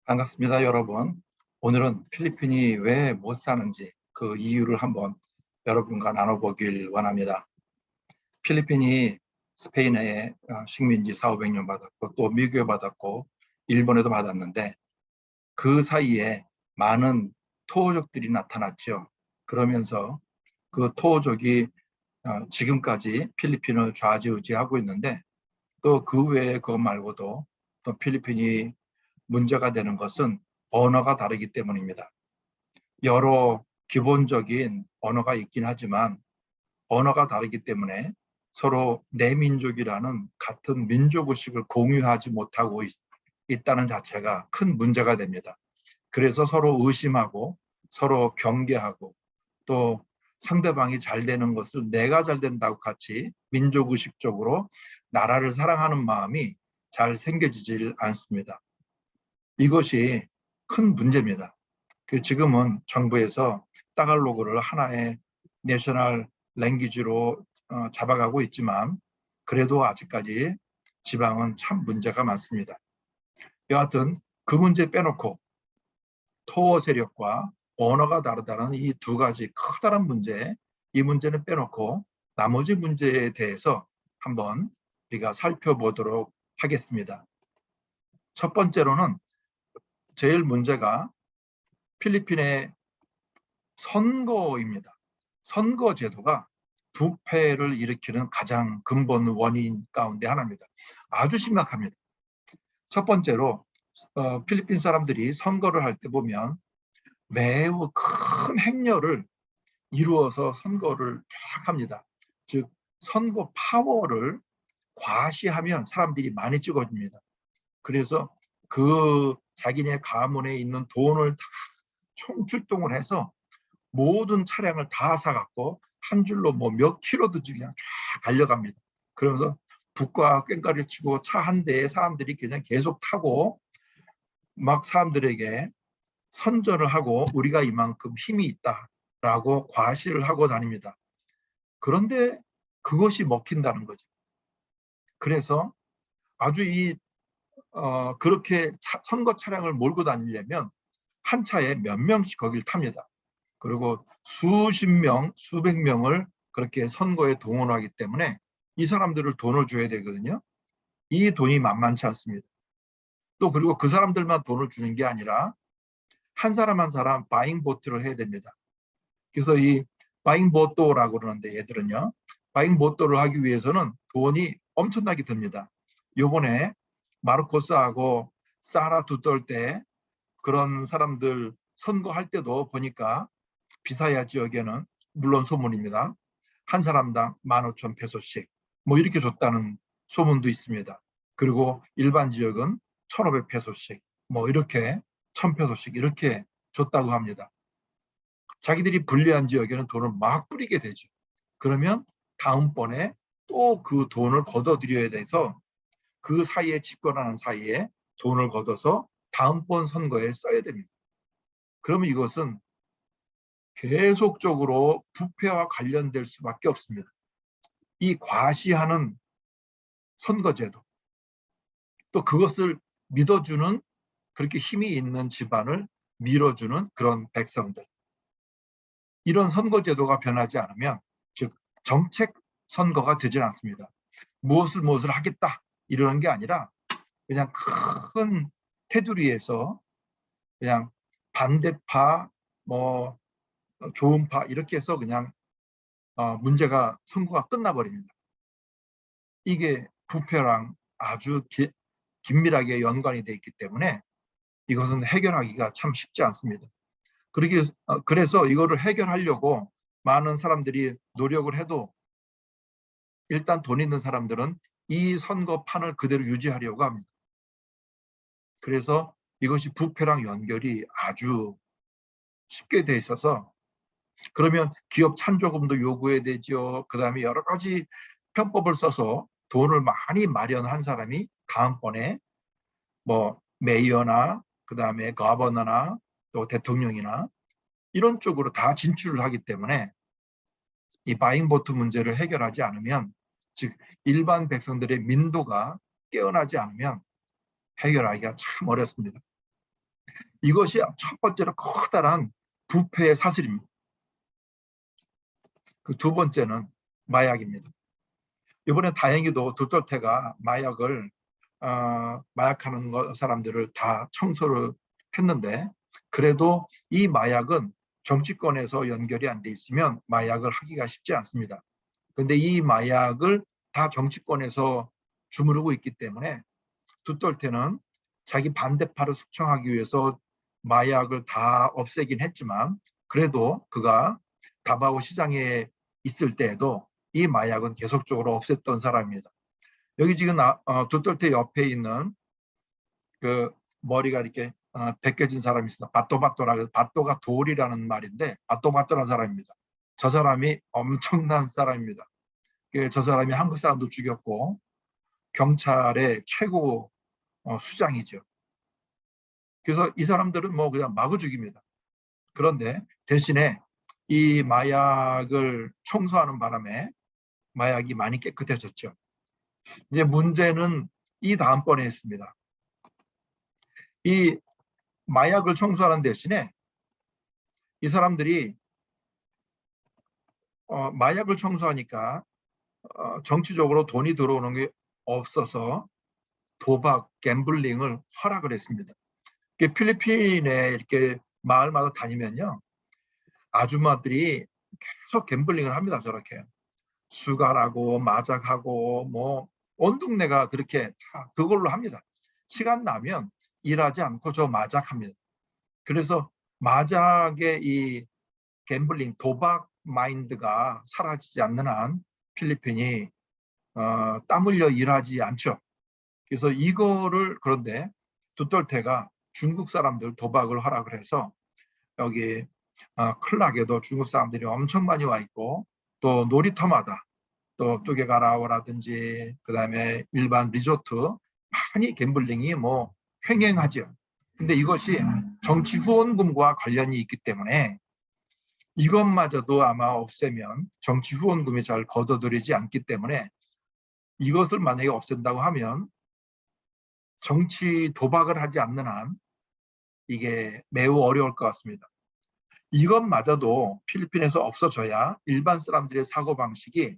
반갑습니다, 여러분. 오늘은 필리핀이 왜 못 사는지 그 이유를 한번 여러분과 나눠보길 원합니다. 필리핀이 스페인의 식민지 400~500년 받았고 또 미국에 받았고 일본에도 받았는데 그 사이에 많은 토호족들이 나타났죠. 그러면서 그 토호족이 지금까지 필리핀을 좌지우지하고 있는데 또 그 외에 그것 말고도 또 필리핀이 문제가 되는 것은 언어가 다르기 때문입니다. 여러 기본적인 언어가 있긴 하지만 언어가 다르기 때문에 서로 내 민족이라는 같은 민족의식을 공유하지 못하고 있다는 자체가 큰 문제가 됩니다. 그래서 서로 의심하고 서로 경계하고 또 상대방이 잘 되는 것을 내가 잘 된다고 같이 민족의식적으로 나라를 사랑하는 마음이 잘 생겨지질 않습니다. 이것이 큰 문제입니다. 지금은 정부에서 따갈로그를 하나의 내셔널 랭귀지로 잡아가고 있지만 그래도 아직까지 지방은 참 문제가 많습니다. 여하튼 그 문제 빼놓고 토어 세력과 언어가 다르다는 이 두 가지 커다란 문제, 이 문제는 빼놓고 나머지 문제에 대해서 한번 우리가 살펴보도록 하겠습니다. 첫 번째로는 제일 문제가 필리핀의 선거입니다. 선거 제도가 부패를 일으키는 가장 근본 원인 가운데 하나입니다. 아주 심각합니다. 첫 번째로 필리핀 사람들이 선거를 할 때 보면 매우 큰 행렬을 이루어서 선거를 쫙 합니다. 즉 선거 파워를 과시하면 사람들이 많이 찍어줍니다. 그래서 그 자기네 가문에 있는 돈을 다 총출동을 해서 모든 차량을 다 사갖고 한 줄로 뭐 몇 킬로든지 그냥 쫙 달려갑니다. 그러면서 북과 꽹과리를 치고 차 한 대에 사람들이 그냥 계속 타고 막 사람들에게 선전을 하고 우리가 이만큼 힘이 있다라고 과시를 하고 다닙니다. 그런데 그것이 먹힌다는 거죠. 그래서 아주 그렇게 선거 차량을 몰고 다니려면 한 차에 몇 명씩 거길 탑니다. 그리고 수십 명, 수백 명을 그렇게 선거에 동원하기 때문에 이 사람들을 돈을 줘야 되거든요. 이 돈이 만만치 않습니다. 또 그리고 그 사람들만 돈을 주는 게 아니라 한 사람 한 사람 바잉 보트를 해야 됩니다. 그래서 이 바잉 보트라고 그러는데 얘들은요. 바잉 보트를 하기 위해서는 돈이 엄청나게 듭니다. 요번에 마르코스하고 사라 두떨때 그런 사람들 선거할 때도 보니까 비사야 지역에는 물론 소문입니다. 한 사람당 15,000페소씩 뭐 이렇게 줬다는 소문도 있습니다. 그리고 일반 지역은 1,500페소씩 뭐 이렇게 1,000페소씩 이렇게 줬다고 합니다. 자기들이 불리한 지역에는 돈을 막 뿌리게 되죠. 그러면 다음번에 또 그 돈을 걷어들여야 돼서 그 사이에 집권하는 사이에 돈을 걷어서 다음번 선거에 써야 됩니다. 그러면 이것은 계속적으로 부패와 관련될 수밖에 없습니다. 이 과시하는 선거제도, 또 그것을 믿어주는 그렇게 힘이 있는 집안을 밀어주는 그런 백성들. 이런 선거제도가 변하지 않으면, 즉 정책 선거가 되질 않습니다. 무엇을 하겠다 이러는 게 아니라 그냥 큰 테두리에서 그냥 반대파, 뭐 좋은 파 이렇게 해서 그냥 문제가 선거가 끝나버립니다. 이게 부패랑 아주 긴밀하게 연관이 돼 있기 때문에 이것은 해결하기가 참 쉽지 않습니다. 그래서 이거를 해결하려고 많은 사람들이 노력을 해도 일단 돈 있는 사람들은 이 선거판을 그대로 유지하려고 합니다. 그래서 이것이 부패랑 연결이 아주 쉽게 돼 있어서 그러면 기업 찬조금도 요구해야 되죠. 그다음에 여러 가지 편법을 써서 돈을 많이 마련한 사람이 다음번에 뭐 메이어나 그다음에 거버너나 또 대통령이나 이런 쪽으로 다 진출을 하기 때문에 이 바잉보트 문제를 해결하지 않으면, 즉 일반 백성들의 민도가 깨어나지 않으면 해결하기가 참 어렵습니다. 이것이 첫 번째로 커다란 부패의 사슬입니다. 그 두 번째는 마약입니다. 이번에 다행히도 두떨테가 마약하는 사람들을 다 청소를 했는데, 그래도 이 마약은 정치권에서 연결이 안 돼 있으면 마약을 하기가 쉽지 않습니다. 그런데 이 마약을 다 정치권에서 주무르고 있기 때문에 두떨테는 자기 반대파를 숙청하기 위해서 마약을 다 없애긴 했지만, 그래도 그가 다바오 시장에 있을 때에도 이 마약은 계속적으로 없앴던 사람입니다. 여기 지금 두떨테 옆에 있는 그 머리가 이렇게 벗겨진 사람이 있습니다. 바또바또라, 바또가 돌이라는 말인데, 바또바또라는 사람입니다. 저 사람이 엄청난 사람입니다. 저 사람이 한국 사람도 죽였고 경찰의 최고 수장이죠. 그래서 이 사람들은 뭐 그냥 마구 죽입니다. 그런데 대신에 이 마약을 청소하는 바람에 마약이 많이 깨끗해졌죠. 이제 문제는 이 다음번에 있습니다. 이 마약을 청소하는 대신에 이 사람들이 마약을 청소하니까 정치적으로 돈이 들어오는 게 없어서 도박, 갬블링을 허락을 했습니다. 필리핀에 이렇게 마을마다 다니면요, 아줌마들이 계속 갬블링을 합니다. 저렇게 수갈하고 마작하고 뭐 온 동네가 그렇게 다 그걸로 합니다. 시간 나면 일하지 않고 저 마작합니다. 그래서 마작의 이 갬블링, 도박 마인드가 사라지지 않는 한 필리핀이 땀 흘려 일하지 않죠. 그래서 이거를, 그런데 두떨테가 중국 사람들 도박을 허락을 해서 여기 클락에도 중국 사람들이 엄청 많이 와 있고, 또 놀이터마다 또 뚜게가라오라든지 그다음에 일반 리조트 많이 갬블링이 뭐 횡행하죠. 근데 이것이 정치 후원금과 관련이 있기 때문에 이것마저도 아마 없애면 정치 후원금이 잘 걷어들이지 않기 때문에, 이것을 만약에 없앤다고 하면 정치 도박을 하지 않는 한 이게 매우 어려울 것 같습니다. 이것마저도 필리핀에서 없어져야 일반 사람들의 사고방식이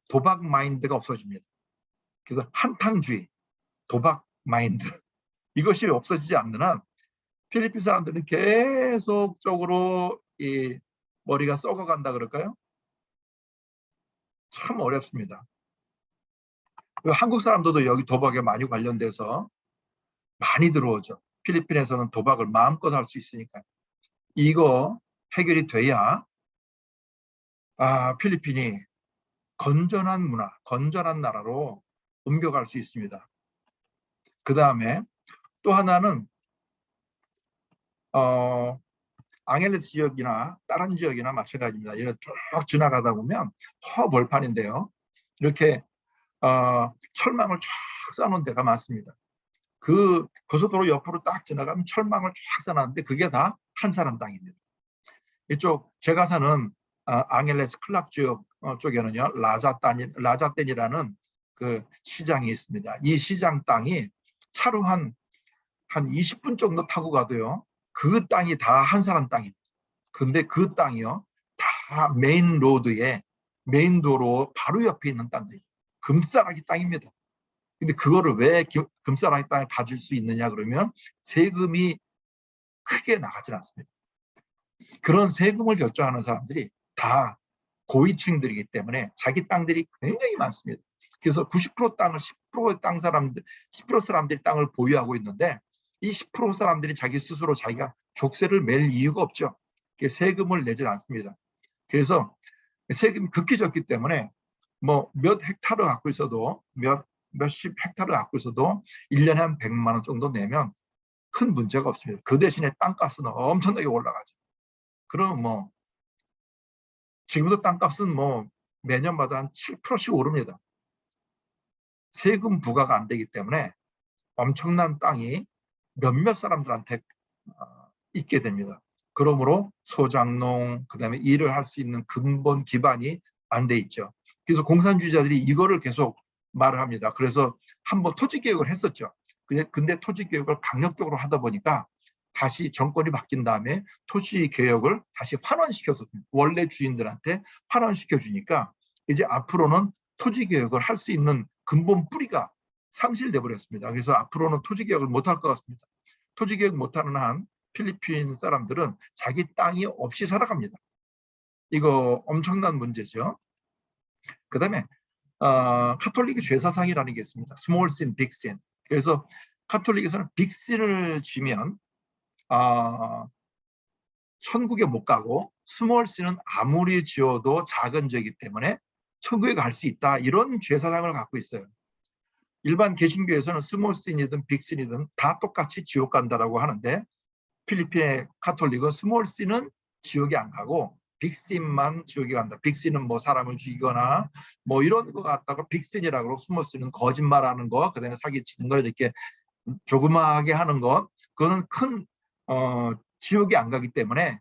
도박 마인드가 없어집니다. 그래서 한탕주의, 도박 마인드, 이것이 없어지지 않는 한 필리핀 사람들은 계속적으로 이 머리가 썩어간다 그럴까요? 참 어렵습니다. 한국 사람들도 여기 도박에 많이 관련돼서 많이 들어오죠. 필리핀에서는 도박을 마음껏 할 수 있으니까. 이거 해결이 돼야 필리핀이 건전한 문화, 건전한 나라로 옮겨갈 수 있습니다. 그 다음에 또 하나는 앙헬레스 지역이나 다른 지역이나 마찬가지입니다. 이렇게 쭉 지나가다 보면 허벌판인데요, 이렇게 철망을 쫙 쌓아놓은 데가 많습니다. 그 고속도로 옆으로 딱 지나가면 철망을 쫙 쌓아놨는데 그게 다 한 사람 땅입니다. 이쪽 제가 사는 앙헬레스 클락 지역 쪽에는요, 라자텐이라는 그 시장이 있습니다. 이 시장 땅이 차로 한 20분 정도 타고 가도요, 그 땅이 다 한 사람 땅입니다. 근데 그 땅이요, 다 메인 로드에, 메인 도로 바로 옆에 있는 땅들이 금싸라기 땅입니다. 근데 그거를 왜 금싸라기 땅을 가질 수 있느냐 그러면 세금이 크게 나가질 않습니다. 그런 세금을 결정하는 사람들이 다 고위층들이기 때문에 자기 땅들이 굉장히 많습니다. 그래서 90% 땅을 10%의 땅 사람들, 10% 사람들이 땅을 보유하고 있는데, 이 10% 사람들이 자기 스스로 자기가 족쇄를 맬 이유가 없죠. 세금을 내질 않습니다. 그래서 세금이 극히 적기 때문에 뭐 몇 헥타르 갖고 있어도 몇십 헥타르 갖고 있어도 1년에 한 100만 원 정도 내면 큰 문제가 없습니다. 그 대신에 땅값은 엄청나게 올라가죠. 그럼 뭐 지금도 땅값은 뭐 매년마다 한 7%씩 오릅니다. 세금 부과가 안 되기 때문에 엄청난 땅이 몇몇 사람들한테 있게 됩니다. 그러므로 소장농, 그다음에 일을 할 수 있는 근본 기반이 안 돼 있죠. 그래서 공산주의자들이 이거를 계속 말을 합니다. 그래서 한번 토지개혁을 했었죠. 근데 토지개혁을 강력적으로 하다 보니까 다시 정권이 바뀐 다음에 토지 개혁을 다시 환원시켜서 원래 주인들한테 환원시켜 주니까 이제 앞으로는 토지 개혁을 할 수 있는 근본 뿌리가 상실돼 버렸습니다. 그래서 앞으로는 토지 개혁을 못할 것 같습니다. 토지 개혁 못하는 한 필리핀 사람들은 자기 땅이 없이 살아갑니다. 이거 엄청난 문제죠. 그다음에 카톨릭의 죄사상이라는 게 있습니다. 스몰 신, 빅 신. 그래서 카톨릭에서는 빅 신을 지면 천국에 못 가고 스몰 신은 아무리 지어도 작은 죄이기 때문에 천국에 갈 수 있다. 이런 죄사상을 갖고 있어요. 일반 개신교에서는 스몰 신이든 빅 신이든 다 똑같이 지옥 간다라고 하는데 필리핀의 카톨릭은 스몰 신은 지옥에 안 가고 빅 신만 지옥에 간다. 빅 신은 뭐 사람을 죽이거나 뭐 이런 거 갖다가 빅 신이라고 그러고 스몰 신은 거짓말하는 거, 그다음에 사기치는 거 이렇게 조그마하게 하는 것, 그거는 큰 지옥에 안 가기 때문에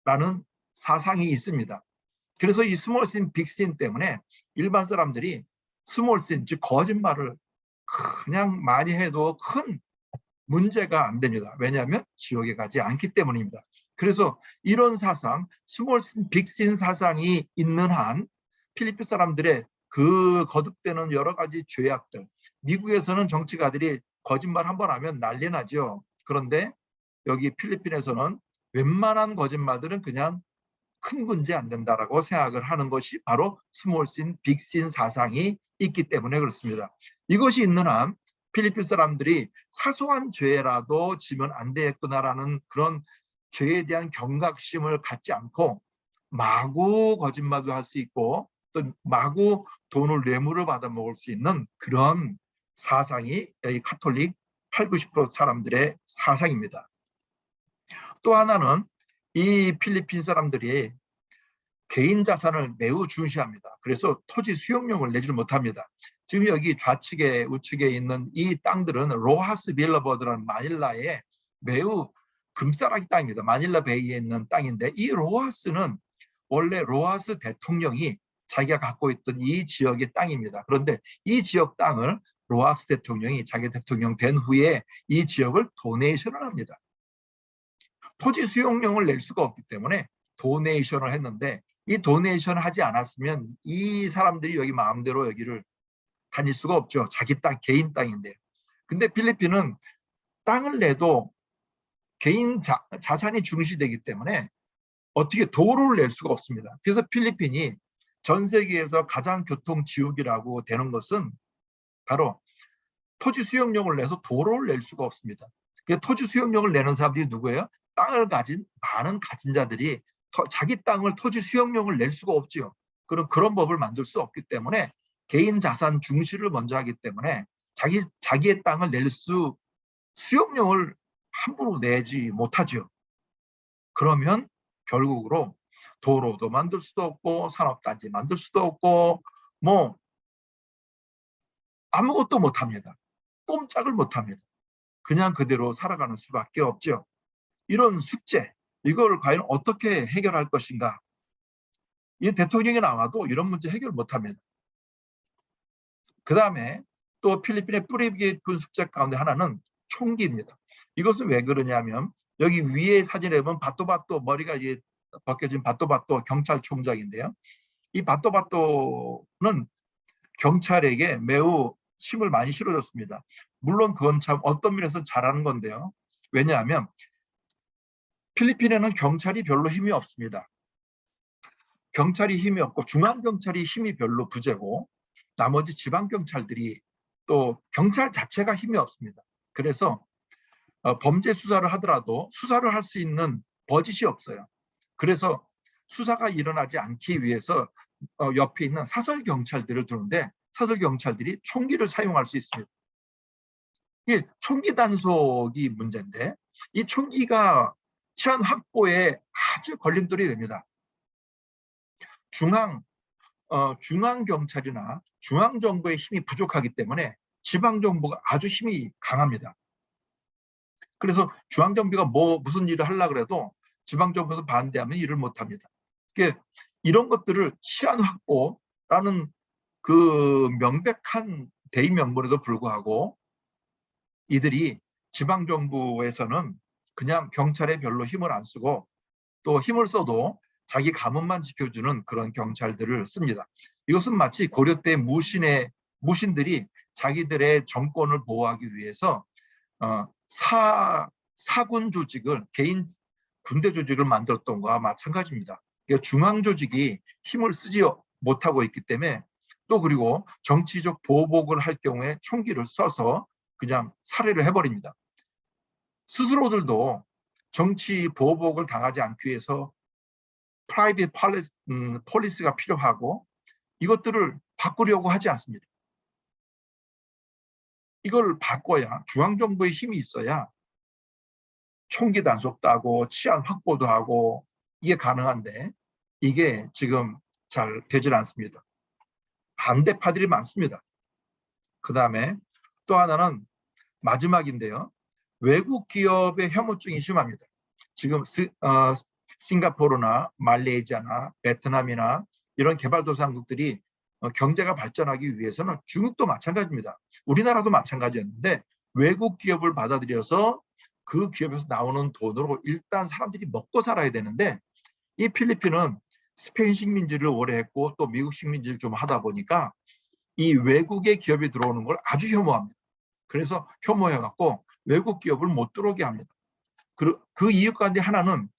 라는 사상이 있습니다. 그래서 이 스몰 신, 빅 신 때문에 일반 사람들이 스몰 신, 즉 거짓말을 그냥 많이 해도 큰 문제가 안 됩니다. 왜냐하면 지옥에 가지 않기 때문입니다. 그래서 이런 사상, 스몰 신, 빅 신 사상이 있는 한 필리핀 사람들의 그 거듭되는 여러 가지 죄악들, 미국에서는 정치가들이 거짓말 한 번 하면 난리 나죠. 그런데 여기 필리핀에서는 웬만한 거짓말들은 그냥 큰 문제 안 된다라고 생각을 하는 것이 바로 스몰 신, 빅 신 사상이 있기 때문에 그렇습니다. 이것이 있는 한 필리핀 사람들이 사소한 죄라도 지면 안 되겠구나라는 그런 죄에 대한 경각심을 갖지 않고 마구 거짓말도 할 수 있고 또 마구 돈을 뇌물을 받아 먹을 수 있는 그런 사상이 이 카톨릭 8, 90% 사람들의 사상입니다. 또 하나는 이 필리핀 사람들이 개인 자산을 매우 중시합니다. 그래서 토지 수용료를 내지 못합니다. 지금 여기 좌측에 우측에 있는 이 땅들은 로하스 빌러버드라는 마닐라의 매우 금싸라기 땅입니다. 마닐라 베이에 있는 땅인데 이 로하스는 원래 로하스 대통령이 자기가 갖고 있던 이 지역의 땅입니다. 그런데 이 지역 땅을 로하스 대통령이 자기 대통령 된 후에 이 지역을 도네이션을 합니다. 토지 수용료를 낼 수가 없기 때문에 도네이션을 했는데 이 도네이션 하지 않았으면 이 사람들이 여기 마음대로 여기를 다닐 수가 없죠. 자기 땅, 개인 땅인데. 근데 필리핀은 땅을 내도 개인 자산이 중시되기 때문에 어떻게 도로를 낼 수가 없습니다. 그래서 필리핀이 전 세계에서 가장 교통지옥이라고 되는 것은 바로 토지 수용료를 내서 도로를 낼 수가 없습니다. 토지 수용료를 내는 사람들이 누구예요? 땅을 가진 많은 가진 자들이 자기 땅을 토지 수용료를 낼 수가 없지요. 그런 법을 만들 수 없기 때문에 개인 자산 중시를 먼저 하기 때문에 자기의 땅을 수용료를 함부로 내지 못하죠. 그러면 결국으로 도로도 만들 수도 없고 산업단지 만들 수도 없고 뭐 아무것도 못합니다. 꼼짝을 못합니다. 그냥 그대로 살아가는 수밖에 없죠. 이런 숙제, 이걸 과연 어떻게 해결할 것인가? 이 대통령이 나와도 이런 문제 해결 못합니다. 그 다음에 또 필리핀의 뿌리 깊은 숙제 가운데 하나는 총기입니다. 이것은 왜 그러냐면 여기 위에 사진에 보면 바토바토, 머리가 이제 벗겨진 바토바토 경찰총장인데요. 이 바토바토는 경찰에게 매우 힘을 많이 실어줬습니다. 물론 그건 참 어떤 면에서 잘하는 건데요. 왜냐하면 필리핀에는 경찰이 별로 힘이 없습니다. 경찰이 힘이 없고 중앙경찰이 힘이 별로 부재고 나머지 지방경찰들이 또 경찰 자체가 힘이 없습니다. 그래서 범죄 수사를 하더라도 수사를 할 수 있는 버짓이 없어요. 그래서 수사가 일어나지 않기 위해서 옆에 있는 사설경찰들을 두는데 사설경찰들이 총기를 사용할 수 있습니다. 이 총기 단속이 문제인데 이 총기가 치안 확보에 아주 걸림돌이 됩니다. 중앙경찰이나 중앙정부의 힘이 부족하기 때문에 지방정부가 아주 힘이 강합니다. 그래서 중앙정부가 무슨 일을 하려고 해도 지방정부에서 반대하면 일을 못합니다. 이런 것들을 치안 확보라는 그 명백한 대의명분에도 불구하고 이들이 지방정부에서는 그냥 경찰에 별로 힘을 안 쓰고 또 힘을 써도 자기 가문만 지켜주는 그런 경찰들을 씁니다. 이것은 마치 고려 때 무신들이 자기들의 정권을 보호하기 위해서 사군 조직을, 개인 군대 조직을 만들었던 것과 마찬가지입니다. 그러니까 중앙 조직이 힘을 쓰지 못하고 있기 때문에, 또 그리고 정치적 보복을 할 경우에 총기를 써서 그냥 살해를 해버립니다. 스스로들도 정치 보복을 당하지 않기 위해서 프라이빗 폴리스가 필요하고 이것들을 바꾸려고 하지 않습니다. 이걸 바꿔야, 중앙정부의 힘이 있어야 총기 단속도 하고 치안 확보도 하고 이게 가능한데, 이게 지금 잘 되질 않습니다. 반대파들이 많습니다. 그 다음에 또 하나는 마지막인데요. 외국 기업의 혐오증이 심합니다. 지금 싱가포르나 말레이시아나 베트남이나 이런 개발도상국들이 경제가 발전하기 위해서는, 중국도 마찬가지입니다. 우리나라도 마찬가지였는데, 외국 기업을 받아들여서 그 기업에서 나오는 돈으로 일단 사람들이 먹고 살아야 되는데, 이 필리핀은 스페인 식민지를 오래 했고 또 미국 식민지를 좀 하다 보니까 이 외국의 기업이 들어오는 걸 아주 혐오합니다. 그래서 혐오해갖고 외국 기업을 못 들어오게 합니다. 그 이유 가운데 하나는,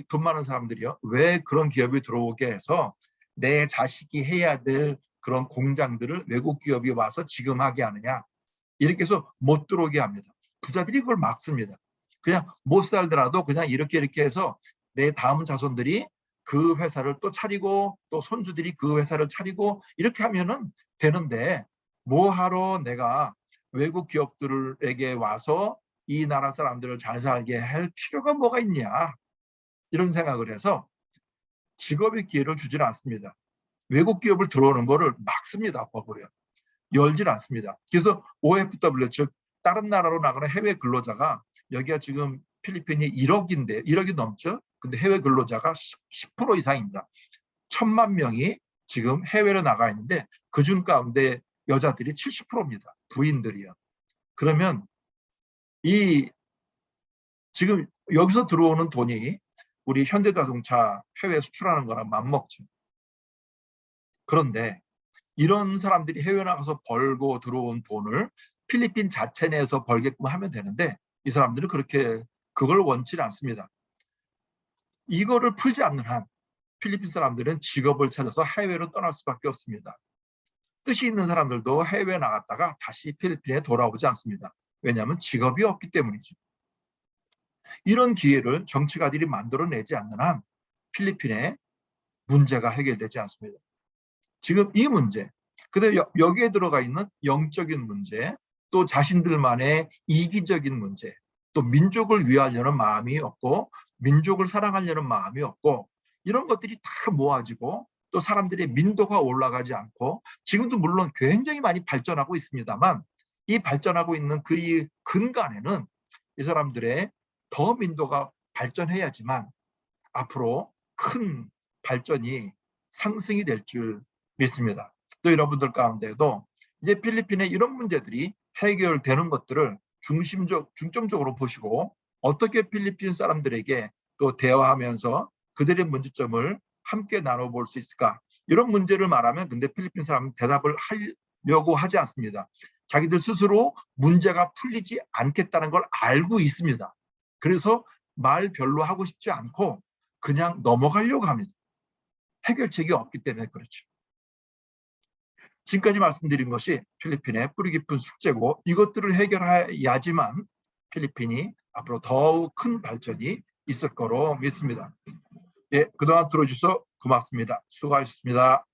돈 많은 사람들이요, 왜 그런 기업이 들어오게 해서 내 자식이 해야 될 그런 공장들을 외국 기업이 와서 지금 하게 하느냐, 이렇게 해서 못 들어오게 합니다. 부자들이 그걸 막습니다. 그냥 못 살더라도 그냥 이렇게 해서 내 다음 자손들이 그 회사를 또 차리고 또 손주들이 그 회사를 차리고 이렇게 하면은 되는데, 뭐하러 내가 외국 기업들에게 와서 이 나라 사람들을 잘 살게 할 필요가 뭐가 있냐, 이런 생각을 해서 직업의 기회를 주질 않습니다. 외국 기업을 들어오는 거를 막습니다. 법으로요. 열질 않습니다. 그래서 OFW, 즉 다른 나라로 나가는 해외 근로자가, 여기가 지금 필리핀이 1억이 넘죠. 근데 해외 근로자가 10% 이상입니다. 1,000만 명이 지금 해외로 나가 있는데 그중 가운데 여자들이 70%입니다. 부인들이요. 그러면 지금 여기서 들어오는 돈이 우리 현대자동차 해외 수출하는 거랑 맞먹죠. 그런데 이런 사람들이 해외 나가서 벌고 들어온 돈을 필리핀 자체 내에서 벌게끔 하면 되는데, 이 사람들은 그걸 원치 않습니다. 이거를 풀지 않는 한 필리핀 사람들은 직업을 찾아서 해외로 떠날 수밖에 없습니다. 뜻이 있는 사람들도 해외에 나갔다가 다시 필리핀에 돌아오지 않습니다. 왜냐하면 직업이 없기 때문이죠. 이런 기회를 정치가들이 만들어내지 않는 한 필리핀의 문제가 해결되지 않습니다. 지금 이 문제, 그다음에 여기에 들어가 있는 영적인 문제, 또 자신들만의 이기적인 문제, 또 민족을 위하려는 마음이 없고 민족을 사랑하려는 마음이 없고, 이런 것들이 다 모아지고 또 사람들의 민도가 올라가지 않고, 지금도 물론 굉장히 많이 발전하고 있습니다만, 이 발전하고 있는 그 근간에는 이 사람들의 더 민도가 발전해야지만 앞으로 큰 발전이 상승이 될 줄 믿습니다. 또 여러분들 가운데도 이제 필리핀의 이런 문제들이 해결되는 것들을 중점적으로 보시고, 어떻게 필리핀 사람들에게 또 대화하면서 그들의 문제점을 함께 나눠볼 수 있을까, 이런 문제를 말하면 근데 필리핀 사람은 대답을 하려고 하지 않습니다. 자기들 스스로 문제가 풀리지 않겠다는 걸 알고 있습니다. 그래서 말 별로 하고 싶지 않고 그냥 넘어가려고 합니다. 해결책이 없기 때문에 그렇죠. 지금까지 말씀드린 것이 필리핀의 뿌리 깊은 숙제고, 이것들을 해결해야지만 필리핀이 앞으로 더욱 큰 발전이 있을 거로 믿습니다. 예, 그동안 들어주셔서 고맙습니다. 수고하셨습니다.